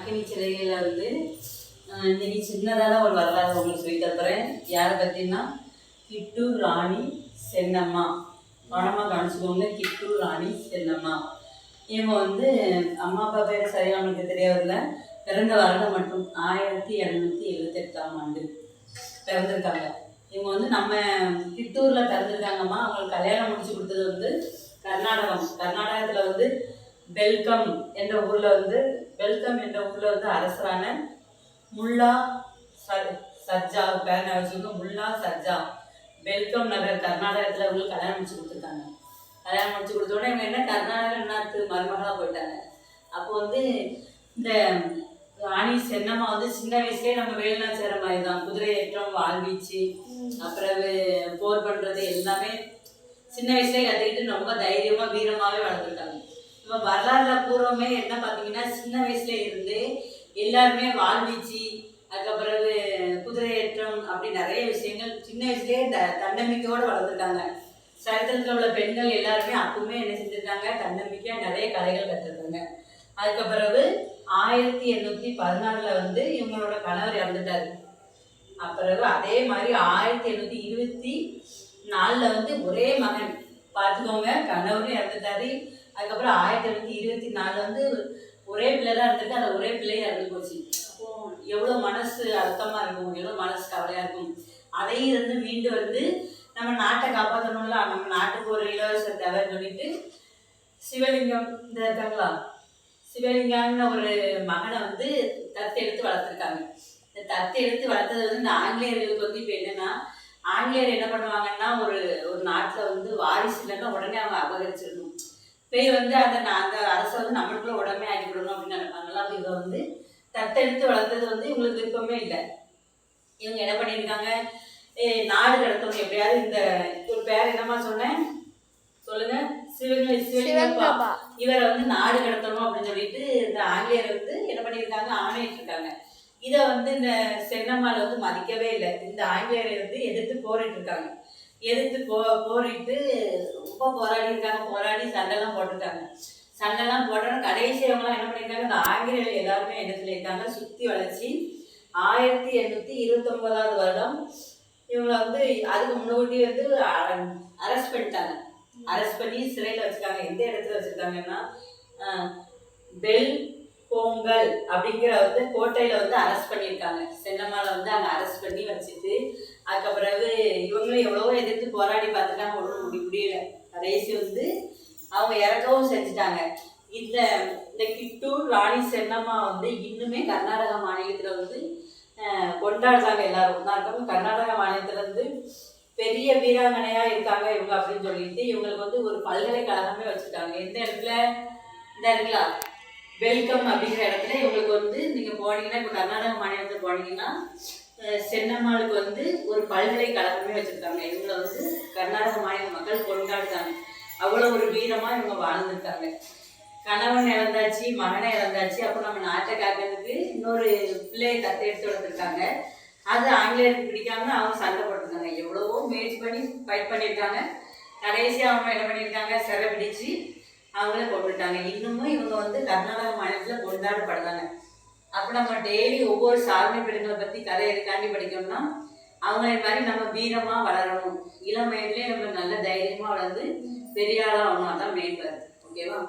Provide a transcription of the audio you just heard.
அக்கினி சிலைகளில் வந்து இன்னைக்கு சின்னதாக ஒரு வரலாறு உங்களுக்கு சொல்லி தரப்போகிறேன். யாரை பற்றினா கிட்டூர் ராணி சென்னம்மா. கவனமாக கவனிச்சுக்கோங்க, கிட்டூர் ராணி சென்னம்மா. இவங்க வந்து அம்மா அப்பா பேர் சரியாக அவங்களுக்கு தெரியாதுல்ல. பிறந்த வருடம் மட்டும் 1778ஆம் ஆண்டு பிறந்திருக்காங்க. இவங்க வந்து நம்ம கிட்டூரில் பிறந்திருக்காங்கம்மா. அவங்களுக்கு கல்யாணம் முடிச்சு கொடுத்தது வந்து கர்நாடகத்தில் வந்து பெல்கம் என்ற ஊரில் வந்து அரசரான முல்லா சர்ஜா பேர் வச்சுருக்க முல்லா சர்ஜா பெல்கம் நகர் கர்நாடகத்தில் அவங்களுக்கு கல்யாணம் முடிச்சு கொடுத்துருக்காங்க. கல்யாணம் முடிச்சு கொடுத்தோடனே இவங்க என்ன கர்நாடக நாட்டு மருமகளாக போயிட்டாங்க. அப்போ வந்து இந்த ராணி சென்னம்மா வந்து சின்ன வயசுலேயே நம்ம வேலுனா சேர மாதிரி தான். குதிரை ஏற்றம், வாழ்வீச்சு, அப்புறம் போர் பண்ணுறது எல்லாமே சின்ன வயசுலேயே கற்றுக்கிட்டு ரொம்ப தைரியமாக வீரமாகவே வளர்த்துருக்காங்க. இப்போ வரலாறுல பூர்வமே என்ன பார்த்தீங்கன்னா சின்ன வயசுல இருந்து எல்லாருமே வாழ்வீச்சு, அதுக்கப்புறம் குதிரை ஏற்றம், அப்படி நிறைய விஷயங்கள் சின்ன வயசுலேயே தன்னம்பிக்கையோடு வளர்த்துருக்காங்க. சரித்திரத்தில் உள்ள பெண்கள் எல்லாருமே அப்பவுமே என்ன செஞ்சுருக்காங்க, தன்னம்பிக்கையாக நிறைய கலைகள் கற்றுருக்காங்க. அதுக்கப்புறம் 1814 வந்து இவங்களோட கணவர் இறந்துட்டாரு. அப்புறம் அதே மாதிரி 1824 வந்து ஒரே மகன், பார்த்துக்கோங்க, கணவரும் இறந்துட்டாரு. அதுக்கப்புறம் 1824 வந்து ஒரே பிள்ளை தான் இருந்திருக்கு. அந்த ஒரே பிள்ளையை இறந்து போச்சு. அப்போ எவ்வளோ மனசு அழுத்தமாக இருக்கும், எவ்வளோ மனசு கவலையாக இருக்கும். அதையும் இருந்து மீண்டு வந்து நம்ம நாட்டை காப்பாற்றணும்ல, நம்ம நாட்டுக்கு ஒரு இலவச தேவைன்னு சொல்லிட்டு சிவலிங்கம் இந்த இருக்காங்களா, சிவலிங்கம்னு ஒரு மகனை வந்து தத்தெடுத்து வளர்த்துருக்காங்க. இந்த தத்தெடுத்து வளர்த்தது வந்து இந்த ஆங்கிலேயர்களுக்கு வந்து இப்போ என்னென்னா, ஆங்கிலேயர் என்ன பண்ணுவாங்கன்னா, ஒரு நாட்டில் வந்து வாரிசு இல்லைன்னா உடனே அவங்க அபகரிச்சிடணும். போய் வந்து அந்த அரசை வந்து நம்மளுக்குள்ள உடனே ஆக்கிவிடணும் அப்படின்னு நினைப்பாங்களா. அப்போ இதை வந்து தத்தெடுத்து வளர்த்தது வந்து இவங்களுக்கு விருப்பமே இல்லை. இவங்க என்ன பண்ணியிருக்காங்க, நாடு கடத்தணும் எப்படியாவது. இந்த ஒரு பேர் என்னமா சொன்னேன் சொல்லுங்க, சிவலிங்கப்பா. இவரை வந்து நாடு கடத்தணும் அப்படின்னு சொல்லிட்டு இந்த ஆங்கிலேயர் வந்து என்ன பண்ணியிருக்காங்க, ஆணையிட்டிருக்காங்க. இதை வந்து இந்த சென்னம்மாள் வந்து மதிக்கவே இல்லை. இந்த ஆங்கிலேயரை வந்து எதிர்த்து போரிட்டு இருக்காங்க. போரிட்டு ரொம்ப போராடி இருக்காங்க. போராடி சண்டைலாம் போட்டிருக்காங்க. சண்டைலாம் போட்டோன்னா கடைசி அவங்களாம் என்ன பண்ணியிருக்காங்க, இந்த ஆங்கிலேயர்கள் எல்லாருமே என்ன சொல்லியிருக்காங்க, சுற்றி வளைச்சி 1829ஆவது வருடம் இவங்களை வந்து அதுக்கு முன்னாடி வந்து அரெஸ்ட் பண்ணிட்டாங்க. அரெஸ்ட் பண்ணி சிறையில் வச்சுருக்காங்க. எந்த இடத்துல வச்சுருக்காங்கன்னா பெல் பொங்கல் அப்படிங்கிற வந்து கோட்டையில் வந்து அரெஸ்ட் பண்ணியிருக்காங்க. சென்னம்மாவை வந்து அங்கே அரெஸ்ட் பண்ணி வச்சுட்டு அதுக்கப்புறம் இவங்களும் எவ்வளவோ எதிர்த்து போராடி பார்த்துட்டாங்க. ஒன்றும் முடியல. கடைசி வந்து அவங்க இறக்கவும் செஞ்சுட்டாங்க. இந்த கிட்டூர் ராணி சென்னம்மா வந்து இன்னுமே கர்நாடக மாநிலத்தில் வந்து கொண்டாடுறாங்க. எல்லாரும் தான் இருக்காங்க. கர்நாடக மாநிலத்தில் வந்து பெரிய வீராங்கனையாக இருக்காங்க இவங்க அப்படின்னு சொல்லிட்டு இவங்களுக்கு வந்து ஒரு பல்கலைக்கழகமே வச்சுருக்காங்க. எந்த இடத்துல, இந்த இடத்துல வெல்கம் அப்படிங்கிற இடத்துல இவங்களுக்கு வந்து நீங்கள் போனீங்கன்னா, இப்போ கர்நாடக மாநிலத்தில் போனீங்கன்னா சென்னம்மாளுக்கு வந்து ஒரு பல்கலைக்கழகமே வச்சுருக்காங்க. இவங்களை வந்து கர்நாடக மாநில மக்கள் கொண்டாடுறாங்க. அவ்வளோ ஒரு வீரமாக இவங்க வாழ்ந்துருக்காங்க. கணவன் இறந்தாச்சு, மகனை இறந்தாச்சு. அப்போ நம்ம நாட்டை காக்கிறதுக்கு இன்னொரு பிள்ளையை தத்தெடுத்து வளர்த்துருக்காங்க. அது ஆங்கிலேயருக்கு பிடிக்காம அவங்க சண்டை போட்டிருக்காங்க. எவ்வளவோ முயற்சி பண்ணி ஃபைட் பண்ணியிருக்காங்க. கடைசியாக அவங்க என்ன பண்ணியிருக்காங்க, சிறை பிடிச்சி அவங்களே போட்டுட்டாங்க. இன்னமும் இவங்க வந்து கர்நாடக மாநிலத்தில் கொண்டாடப்படுறாங்க. அப்போ நம்ம டெய்லி ஒவ்வொரு சாதனை பெண்களை பற்றி கதை எதுக்காண்டி படிக்கணும்னா, அவங்கள மாதிரி நம்ம வீரமாக வளரணும். இளம் வயதுலேயே நம்ம நல்ல தைரியமாக வளர்ந்து பெரிய ஆளாக ஆகணும். அதான் மெயின் கருத்து. ஓகேவா?